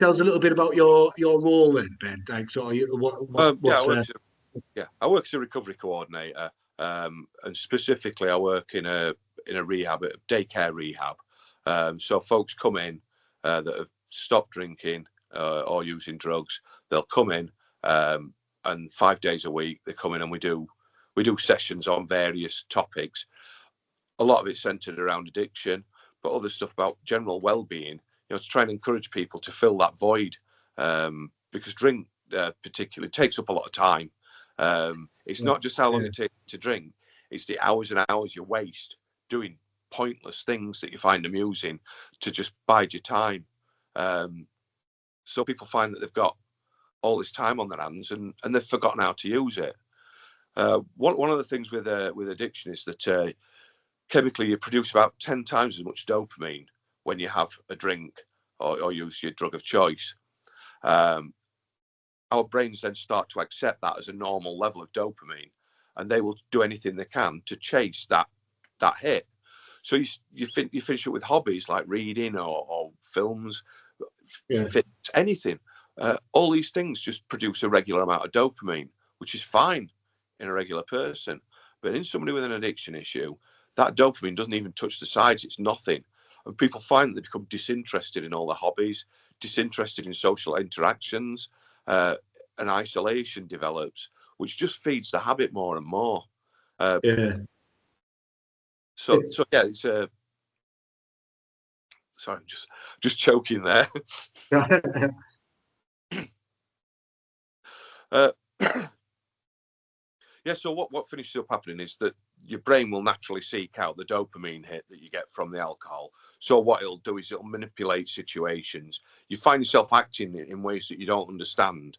tell us a little bit about your role then, Ben? Like, so Yeah, I work as a recovery coordinator, and specifically, I work in a rehab, a daycare rehab. So folks come in that have stopped drinking or using drugs. They'll come in, and 5 days a week they come in, and we do sessions on various topics. A lot of it centered around addiction, but other stuff about general well-being. To try and encourage people to fill that void, because drink particularly takes up a lot of time. It's not just how long it takes to drink; it's the hours and hours you waste doing pointless things that you find amusing to just bide your time. So people find that they've got all this time on their hands and they've forgotten how to use it. One of the things with addiction is that chemically you produce about 10 times as much dopamine when you have a drink or use your drug of choice. Our brains then start to accept that as a normal level of dopamine, and they will do anything they can to chase that hit. So you finish up with hobbies like reading or films, fitness, anything. All these things just produce a regular amount of dopamine, which is fine in a regular person. But in somebody with an addiction issue, that dopamine doesn't even touch the sides. It's nothing. And people find that they become disinterested in all their hobbies, disinterested in social interactions, and isolation develops, which just feeds the habit more and more. So yeah, it's sorry, I'm just choking there. Yeah, so what finishes up happening is that your brain will naturally seek out the dopamine hit that you get from the alcohol. So what it'll do is it'll manipulate situations. You find yourself acting in ways that you don't understand.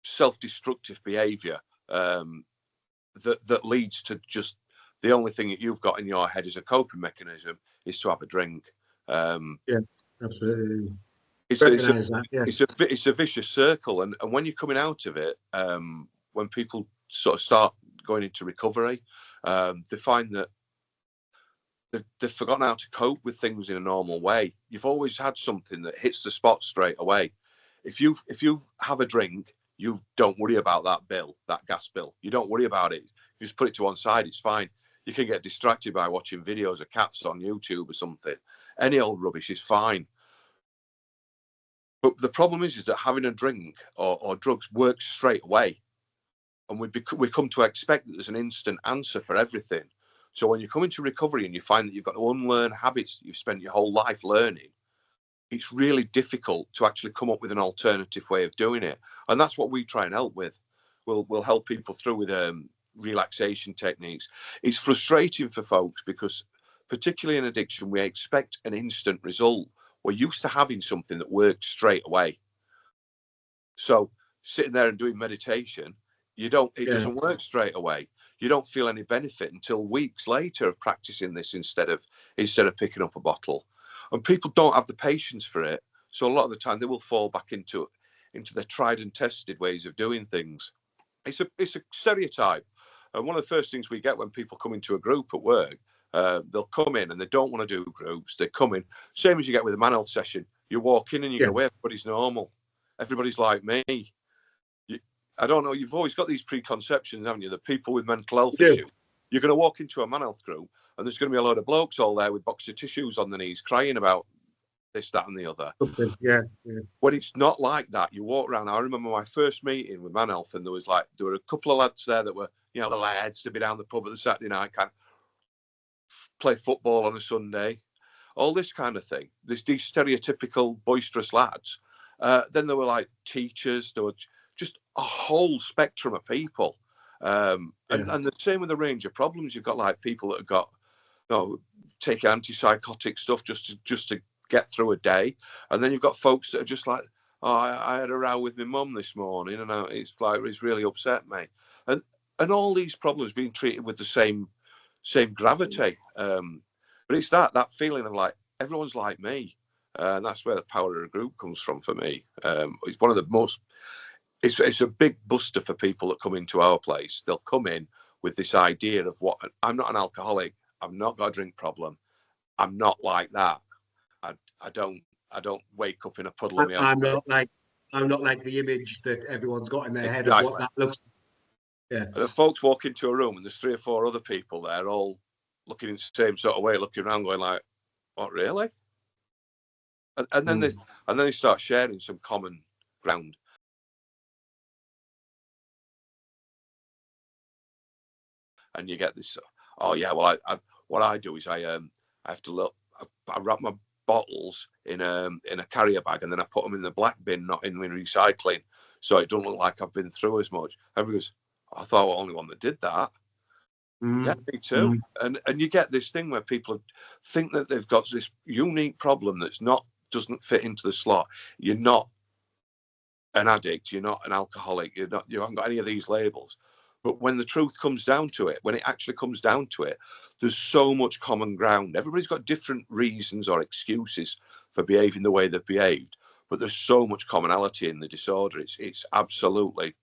Self-destructive behavior that leads to just the only thing that you've got in your head as a coping mechanism is to have a drink. Yeah, absolutely. It's a vicious circle, and when you're coming out of it, when people sort of start going into recovery, they find that they've forgotten how to cope with things in a normal way. You've always had something that hits the spot straight away. If you have a drink, you don't worry about that bill, that gas bill. You don't worry about it. You just put it to one side. It's fine. You can get distracted by watching videos of cats on YouTube or something. Any old rubbish is fine. But the problem is that having a drink or drugs works straight away. And we come to expect that there's an instant answer for everything. So when you come into recovery and you find that you've got to unlearn habits that you've spent your whole life learning, it's really difficult to actually come up with an alternative way of doing it. And that's what we try and help with. We'll help people through with relaxation techniques. It's frustrating for folks because, particularly in addiction, we expect an instant result. We're used to having something that works straight away. So sitting there and doing meditation, it doesn't work straight away. You don't feel any benefit until weeks later of practicing this instead of picking up a bottle. And people don't have the patience for it. So a lot of the time they will fall back into the tried and tested ways of doing things. It's a stereotype. And one of the first things we get when people come into a group at work, they'll come in and they don't want to do groups. They come in, same as you get with a ManHealth session. You walk in and you go, everybody's normal. Everybody's like me. I don't know. You've always got these preconceptions, haven't you? That people with mental health issues, you're going to walk into a ManHealth group and there's going to be a load of blokes all there with box of tissues on their knees crying about this, that and the other. Yeah. When it's not like that, you walk around. I remember my first meeting with ManHealth and there were a couple of lads there that were, the lads to be down the pub at the Saturday night, kind of play football on a Sunday, all this kind of thing. There's these stereotypical boisterous lads. Then there were like teachers, there were just a whole spectrum of people. And the same with the range of problems. You've got like people that have got, take antipsychotic stuff just to get through a day. And then you've got folks that are just like, I had a row with my mum this morning and it's really upset me. And all these problems being treated with the same gravity. But it's that feeling of like, everyone's like me. And that's where the power of a group comes from for me. It's one of the most, it's a big buster for people that come into our place. They'll come in with this idea of I'm not an alcoholic. I've not got a drink problem. I'm not like that. I don't I don't wake up in a puddle of my own. I'm not like the image that everyone's got in their head of Exactly. what that looks like. Yeah. And if folks walk into a room and there's 3 or 4 other people there, all looking in the same sort of way, looking around, going like, "What, really?" And then they start sharing some common ground. And you get this, oh yeah, well, what I do is I have to look. I wrap my bottles in a carrier bag, and then I put them in the black bin, not in recycling, so it doesn't look like I've been through as much. Everybody goes, I thought I was the only one that did that. Yeah, me too. And you get this thing where people think that they've got this unique problem that's doesn't fit into the slot. You're not an addict, you're not an alcoholic, you haven't got any of these labels. But when the truth comes down to it, when it actually comes down to it, there's so much common ground. Everybody's got different reasons or excuses for behaving the way they've behaved, but there's so much commonality in the disorder. It's absolutely,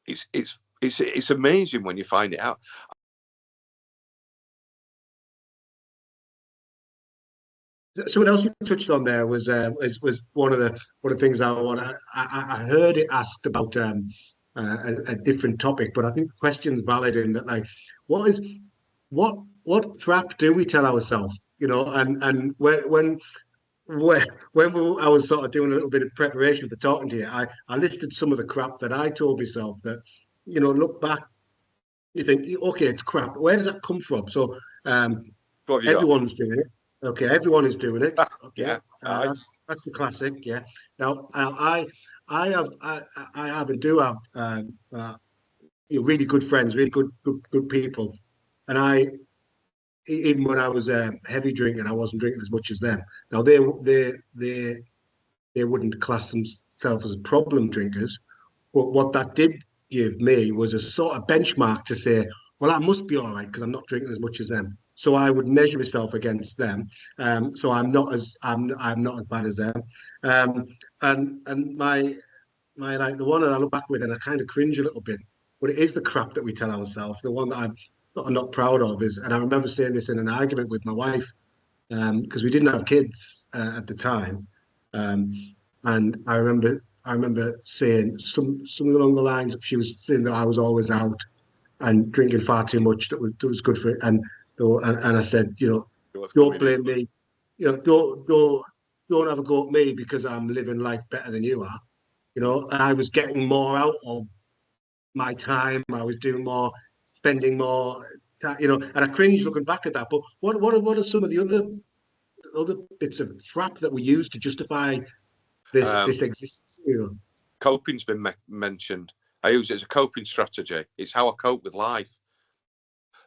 it's amazing when you find it out. Someone else you touched on there was one of the things I heard it asked about a different topic, but I think the question's valid in that, like, what crap do we tell ourselves, and I was sort of doing a little bit of preparation for talking to you, I listed some of the crap that I told myself that, look back, you think, okay, it's crap. Where does that come from? So everyone's doing it. Okay, everyone is doing it. Okay, yeah, that's the classic. Yeah. Now, I have and do have really good friends, really good people, and even when I was heavy drinking, I wasn't drinking as much as them. Now they wouldn't class themselves as problem drinkers, but what that did give me was a sort of benchmark to say, well, I must be all right because I'm not drinking as much as them. So I would measure myself against them. So I'm not as bad as them. And my like the one that I look back with and I kind of cringe a little bit, but it is the crap that we tell ourselves. The one that I'm not proud of is, and I remember saying this in an argument with my wife because we didn't have kids at the time, and I remember saying something along the lines of, she was saying that I was always out and drinking far too much that was good for it, and I said, don't blame me, don't have a go at me because I'm living life better than you are. I was getting more out of my time. I was doing more, spending more, and I cringe looking back at that. But what are some of the other bits of crap that we use to justify this existence? Coping's been mentioned. I use it as a coping strategy. It's how I cope with life.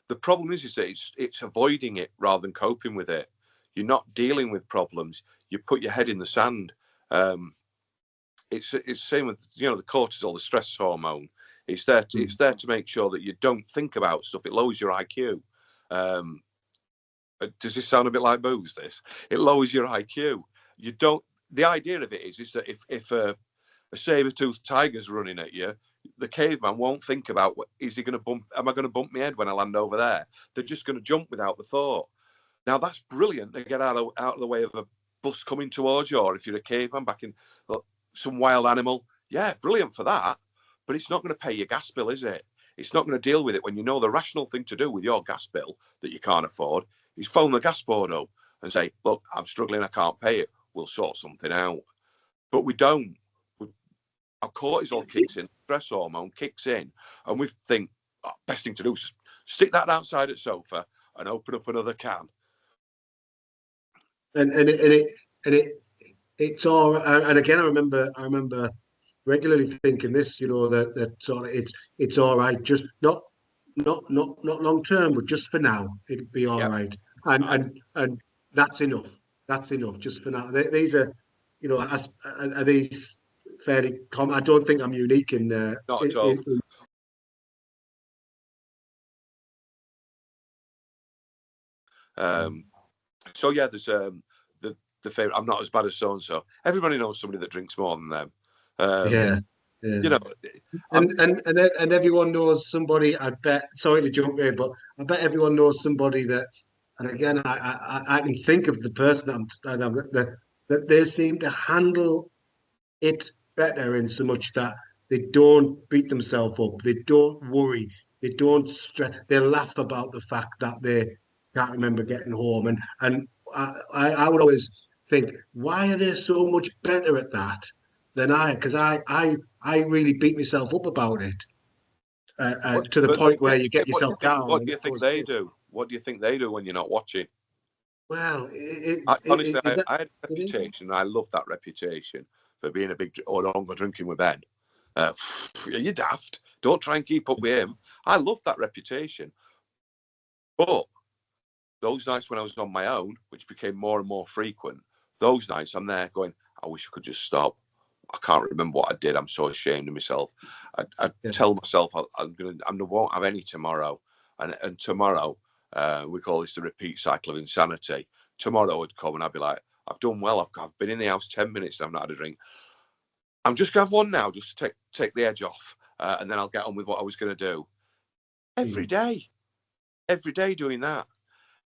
The problem is that it's avoiding it rather than coping with it. You're not dealing with problems. You put your head in the sand. It's the same with the cortisol, the stress hormone. It's there to make sure that you don't think about stuff. It lowers your IQ. Does this sound a bit like booze? It lowers your IQ. You don't. The idea of it is that if a saber-toothed tiger's running at you, the caveman won't think about is he going to bump? Am I going to bump my head when I land over there? They're just going to jump without the thought. Now that's brilliant to get out of the way of a bus coming towards you, or if you're a caveman back in some wild animal. Yeah, brilliant for that. But it's not going to pay your gas bill, is it? It's not going to deal with it when you know the rational thing to do with your gas bill that you can't afford is phone the gas board up and say, look, I'm struggling, I can't pay it. We'll sort something out. But we don't. Our cortisol kicks in, stress hormone kicks in, and we think best thing to do is stick that outside at sofa and open up another can. And it's all. And again, I remember regularly thinking this, that sort of it's all right, just not long term, but just for now, it'd be all right. And that's enough. That's enough just for now. These are, are these fairly common? I don't think I'm unique in. Not at all. So yeah, there's the favorite. I'm not as bad as so and so. Everybody knows somebody that drinks more than them. Yeah. And everyone knows somebody. I bet. Sorry to jump in, but I bet everyone knows somebody that. And again, I can think of the person that that they seem to handle it better in so much that they don't beat themselves up, they don't worry, they don't stress, they laugh about the fact that they can't remember getting home. And I would always think, why are they so much better at that than I? Because I really beat myself up about it to the point where you get yourself down What and do you it think goes they good. do? What do you think they do when you're not watching? Well, Honestly, is that I had a it is? reputation. I love that reputation for being a big or don't go drinking with Ben. You're daft. Don't try and keep up with him. I love that reputation. But those nights when I was on my own, which became more and more frequent, those nights I'm there going, I wish I could just stop. I can't remember what I did. I'm so ashamed of myself. I Yeah. tell myself I won't have any tomorrow, and tomorrow we call this the repeat cycle of insanity. Tomorrow would come and I'd be like, I've done well. I've been in the house 10 minutes. And I've not had a drink. I'm just gonna have one now, just to take the edge off, and then I'll get on with what I was gonna do. Every day doing that.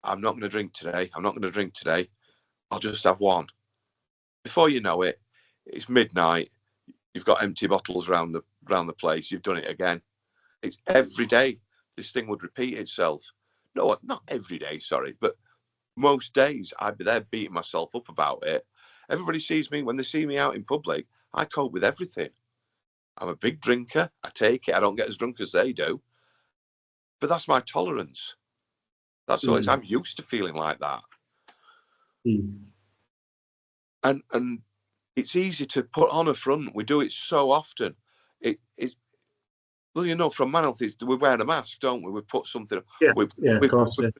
I'm not gonna drink today. I'm not gonna drink today. I'll just have one. Before you know it, it's midnight. You've got empty bottles around the place. You've done it again. It's every day. This thing would repeat itself. No, not every day. Sorry, but most days I'd be there beating myself up about it. Everybody sees me when they see me out in public. I cope with everything. I'm a big drinker. I take it. I don't get as drunk as they do, but that's my tolerance. That's all. I'm used to feeling like that, and it's easy to put on a front. We do it so often. It well, from ManHealth, we wear a mask, don't we? We put something. Yeah, We, yeah, of we, course. we Yeah.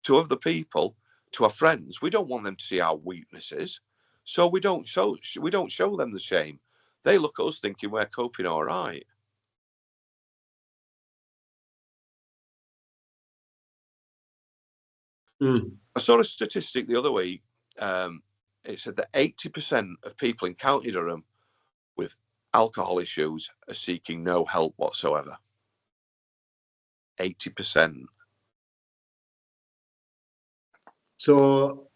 to other people, to our friends. We don't want them to see our weaknesses, so we don't show them the shame. They look at us thinking we're coping all right. I saw a statistic the other week. It said that 80% of people in County Durham with alcohol issues are seeking no help whatsoever. 80%. So,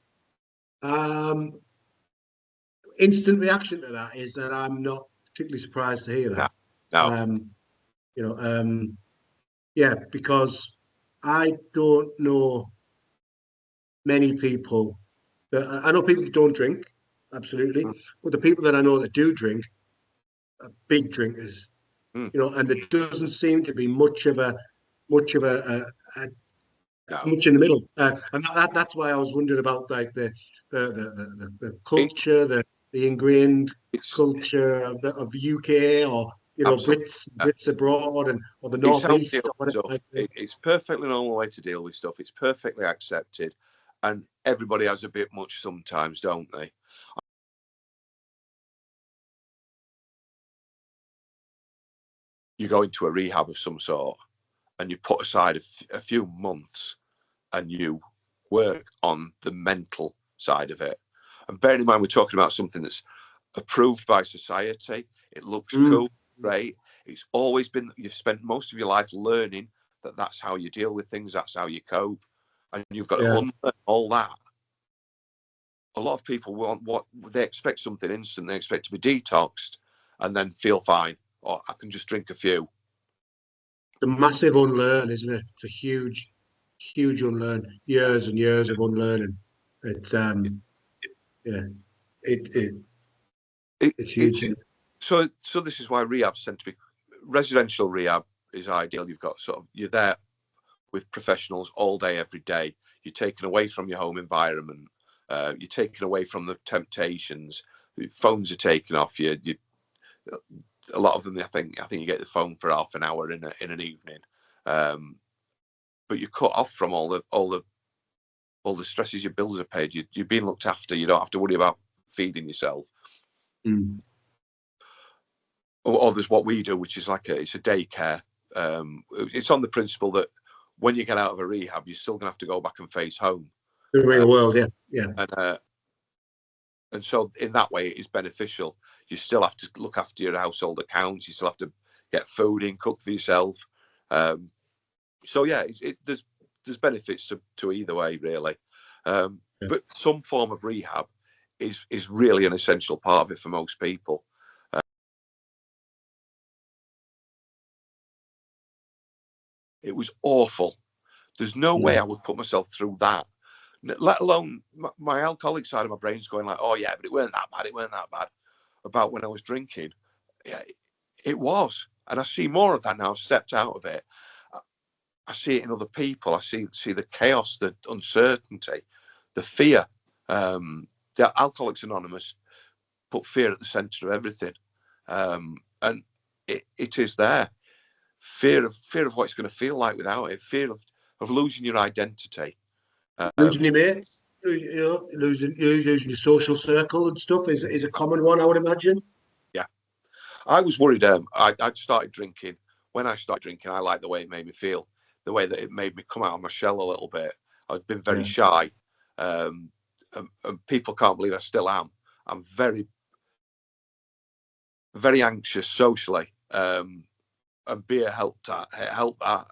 instant reaction to that is that I'm not particularly surprised to hear No, that. no. Um, you know, yeah, because I don't know many people that I know people that don't drink, absolutely, Mm, but the people that I know that do drink are big drinkers. mm, And there doesn't seem to be much of a no. much in the middle, and that's why I was wondering about like the It's culture, the ingrained it's culture of UK, or absolutely. Brits abroad, and or the It's how we deal northeast or with whatever. stuff. Like that. It's perfectly normal way to deal with stuff. It's perfectly accepted, and everybody has a bit much sometimes, don't they? You go into a rehab of some sort, and you put aside a few months, and you work on the mental side of it. And bearing in mind, we're talking about something that's approved by society. It looks Mm, cool, great. It's always been, you've spent most of your life learning that that's how you deal with things, that's how you cope. And you've got to yeah. unlearn all that. A lot of people want what they expect something instant. They expect to be detoxed and then feel fine. Or I can just drink a few. The massive unlearn, isn't it? It's a huge unlearn. Years and years of unlearning. It's yeah. It, it it's huge. It's so this is why rehabs tend to be residential rehab is ideal. You've got you're there with professionals all day, every day. You're taken away from your home environment. You're taken away from the temptations. Phones are taken off you. A lot of them, I think you get the phone for half an hour in an evening, but you're cut off from all the stresses. Your bills are paid. You're being looked after. You don't have to worry about feeding yourself. Mm. Or there's what we do, which is it's a daycare. It's on the principle that when you get out of a rehab, you're still gonna have to go back and face home. The real world, yeah, yeah. And so in that way, it is beneficial. You still have to look after your household accounts. You still have to get food in, cook for yourself. So yeah, there's benefits to either way, really. Yeah. But some form of rehab is really an essential part of it for most people. It was awful. There's no way I would put myself through that, let alone my alcoholic side of my brain's going like, oh yeah, but it weren't that bad. It weren't that bad about when I was drinking. Yeah, it was. And I see more of that now. I've stepped out of it. I see it in other people. I see the chaos, the uncertainty, the fear. The Alcoholics Anonymous put fear at the centre of everything. And it is there. Fear of what it's going to feel like without it. Fear of losing your identity. Losing your mates, losing your social circle and stuff is a common one, I would imagine. Yeah. I was worried. I'd started drinking. When I started drinking, I liked the way it made me feel, the way that it made me come out of my shell a little bit. I'd been very shy. And people can't believe I still am. I'm very, very anxious socially. And beer helped that.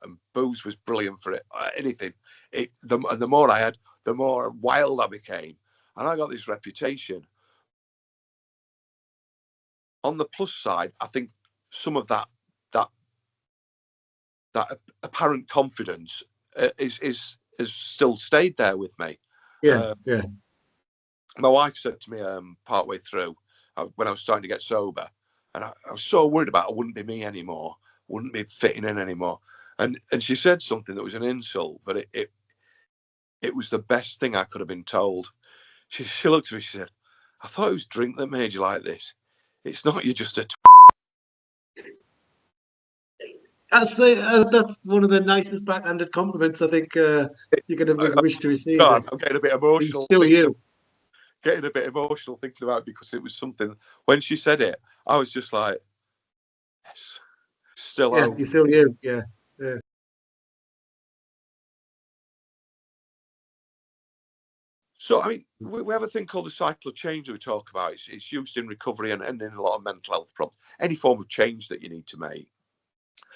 And booze was brilliant for it. Anything. The more I had, the more wild I became. And I got this reputation. On the plus side, I think some of that apparent confidence is still stayed there with me. Yeah. My wife said to me partway through when I was starting to get sober, and I was so worried about I wouldn't be me anymore, wouldn't be fitting in anymore, and she said something that was an insult, but it was the best thing I could have been told. She looked at me, she said, "I thought it was drink that made you like this. It's not. You're just a." That's one of the nicest backhanded compliments I think you're going to wish to receive. God, I'm getting a bit emotional. He's still you. Getting a bit emotional thinking about it because it was something. When she said it, I was just like, "Yes, still." Yeah, you're still you. Yeah. So, I mean, we have a thing called the cycle of change that we talk about. It's used in recovery and in a lot of mental health problems. Any form of change that you need to make.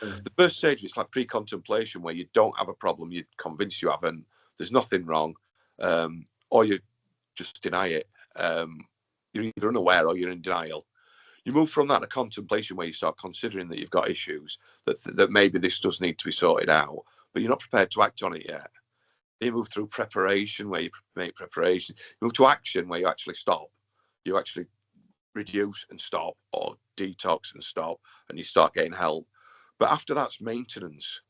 The first stage is like pre-contemplation, where you don't have a problem, you convince you haven't, there's nothing wrong, or you just deny it. You're either unaware or you're in denial. You move from that to contemplation, where you start considering that you've got issues, that maybe this does need to be sorted out, but you're not prepared to act on it yet. You move through preparation, where you make preparation. You move to action, where you actually stop. You actually reduce and stop, or detox and stop, and you start getting help. But after that's maintenance,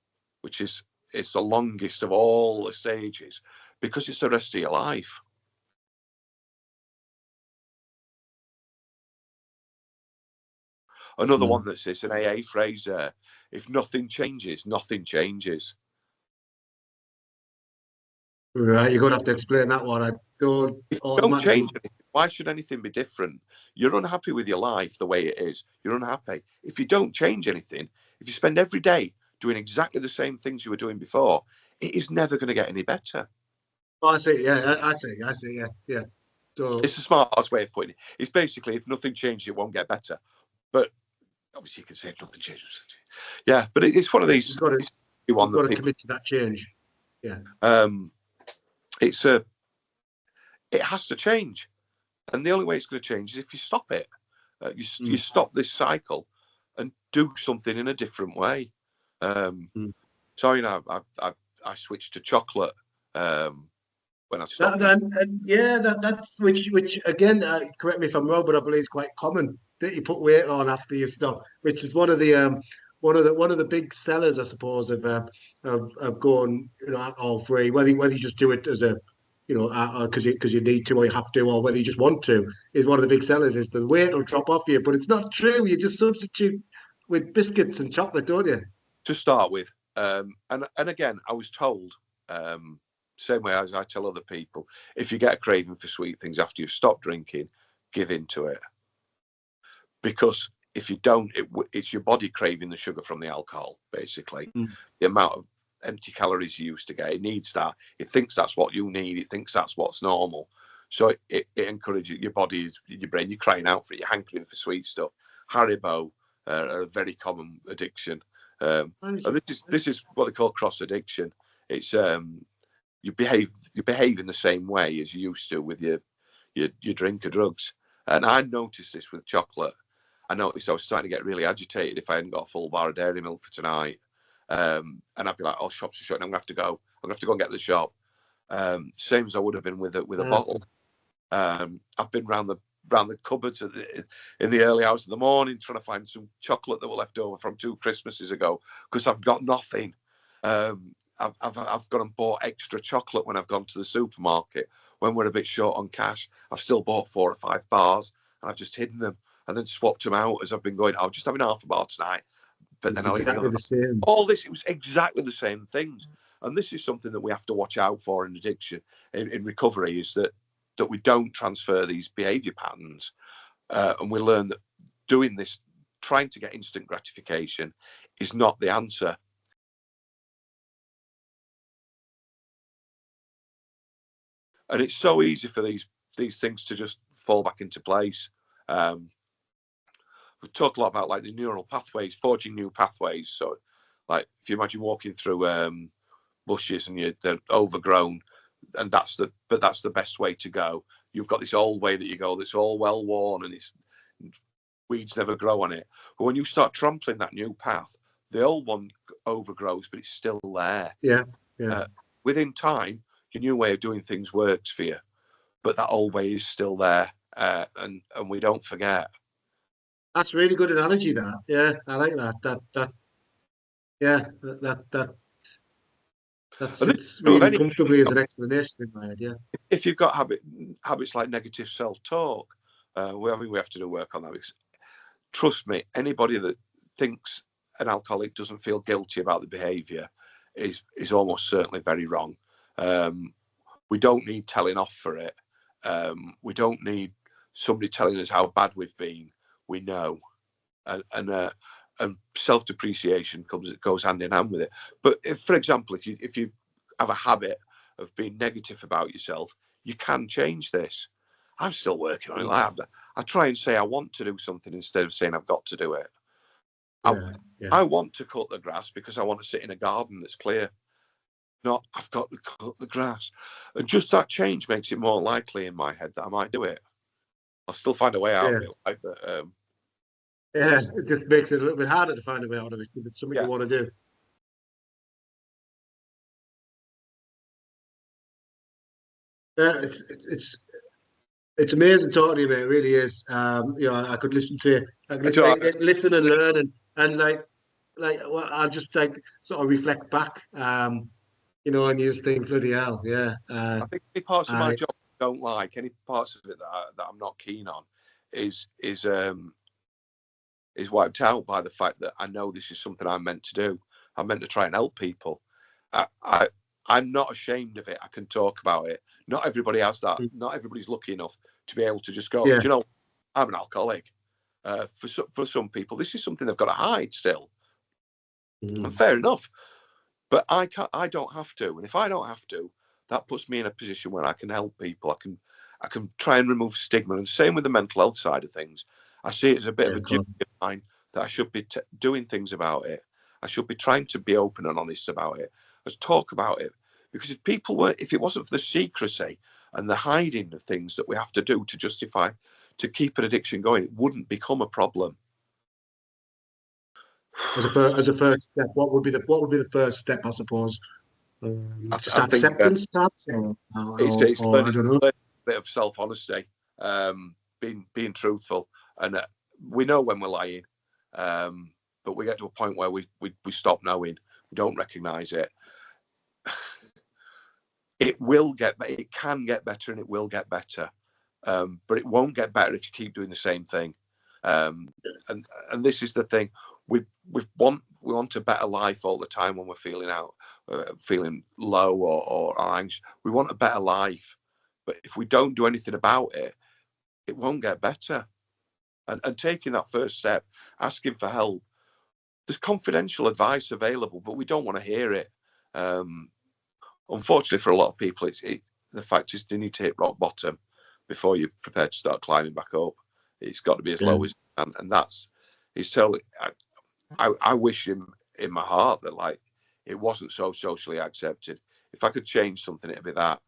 which is the longest of all the stages, because it's the rest of your life. Another one that's it's an AA phrase there. If nothing changes, nothing changes. Right, you're going to have to explain that one. I don't change anything, why should anything be different? You're unhappy with your life the way it is. You're unhappy. If you don't change anything, if you spend every day doing exactly the same things you were doing before, it is never going to get any better. Oh, I see. Yeah, I see. Yeah. So it's the smartest way of putting it. It's basically, if nothing changes, it won't get better. But obviously, you can say if nothing changes. Yeah, but it's one of these. You've got to commit to that change. Yeah. It has to change, and the only way it's going to change is if you stop it. You stop this cycle and do something in a different way. So I switched to chocolate when I stopped. That's which again, correct me if I'm wrong, but I believe it's quite common that you put weight on after you stop, which is one of the big sellers, I suppose, of going alcohol free. Whether you just do it as a because you need to or you have to, or whether you just want to, is one of the big sellers. Is the weight will drop off you, but it's not true. You just substitute with biscuits and chocolate, don't you? To start with, and again, I was told. Same way as I tell other people, if you get a craving for sweet things after you've stopped drinking, give in to it. Because if you don't, it's your body craving the sugar from the alcohol, basically. The amount of empty calories you used to get, it needs that. It thinks that's what you need. It thinks that's what's normal. So it encourages your body, your brain, you're crying out for it, you're hankering for sweet stuff. Haribo, a very common addiction. And this is what they call cross addiction. It's you behave in the same way as you used to with your your drink or drugs. And I noticed this with chocolate. I noticed I was starting to get really agitated if I hadn't got a full bar of dairy milk for tonight. And I'd be like, "Oh, shops are shut. I'm gonna have to go. I'm gonna have to go and get to the shop." Same as I would have been with a bottle. I've been round the cupboards in the early hours of the morning trying to find some chocolate that were left over from 2 Christmases ago because I've got nothing. I've gone and bought extra chocolate when I've gone to the supermarket when we're a bit short on cash. I've still bought 4 or 5 bars and I've just hidden them and then swapped them out as I've been going. I'm just having half a bar tonight, but It's then I'll eat exactly the same. all this. It was exactly the same things, and this is something that we have to watch out for in addiction, in recovery, is that we don't transfer these behaviour patterns, and we learn that doing this, trying to get instant gratification, is not the answer. And it's so easy for these things to just fall back into place. We talk a lot about like the neural pathways, forging new pathways. So, like if you imagine walking through bushes and they're overgrown, and that's the best way to go. You've got this old way that you go that's all well worn and it's weeds never grow on it. But when you start trampling that new path, the old one overgrows, but it's still there. Yeah. Within time, your new way of doing things works for you, but that old way is still there, and we don't forget. That's really good analogy. That. Yeah, I like that. Yeah, that sits really comfortably as an explanation in my head. Yeah. If you've got habits like negative self-talk, we have to do work on that, because trust me, anybody that thinks an alcoholic doesn't feel guilty about the behaviour is almost certainly very wrong. We don't need telling off for it. We don't need somebody telling us how bad we've been. We know, and self-depreciation goes hand in hand with it. But for example, if you have a habit of being negative about yourself, you can change this. I'm still working on it. I try and say I want to do something instead of saying I've got to do it. I want to cut the grass because I want to sit in a garden that's clear. Not I've got to cut the grass. And just that change makes it more likely in my head that I might do it. I'll still find a way out of it. But, it just makes it a little bit harder to find a way out of it if it's something you want to do. It's amazing talking to you, mate. It really is. I could listen to listen and learn and well, I'll just like sort of reflect back, and you just think, bloody hell, yeah. I think any parts of my job I don't like, any parts of it that I'm not keen on, is wiped out by the fact that I know this is something I'm meant to do. I'm meant to try and help people. I'm not ashamed of it. I can talk about it. Not everybody has that. Not everybody's lucky enough to be able to just go, do you know, I'm an alcoholic. For some people, this is something they've got to hide still. And fair enough. But I don't have to. And if I don't have to, that puts me in a position where I can help people. I can try and remove stigma. And same with the mental health side of things. I see it as a bit of a duty of mine that I should be doing things about it. I should be trying to be open and honest about it. Let's talk about it. Because if it wasn't for the secrecy and the hiding of things that we have to do to justify, to keep an addiction going, it wouldn't become a problem. As a first step, what would be the first step, I suppose? Just acceptance, perhaps, or I don't know. A bit of self-honesty, being truthful, and we know when we're lying, but we get to a point where we stop knowing, we don't recognise it. It can get better, and it will get better, but it won't get better if you keep doing the same thing. And this is the thing: we want a better life all the time when we're feeling low or anxious. We want a better life, but if we don't do anything about it, it won't get better. And taking that first step, asking for help. There's confidential advice available, but we don't want to hear it. Unfortunately, for a lot of people, the fact is they need to hit rock bottom before you're prepared to start climbing back up. It's got to be as low as, and it's totally. I wish in my heart that it wasn't so socially accepted. If I could change something, it'd be that.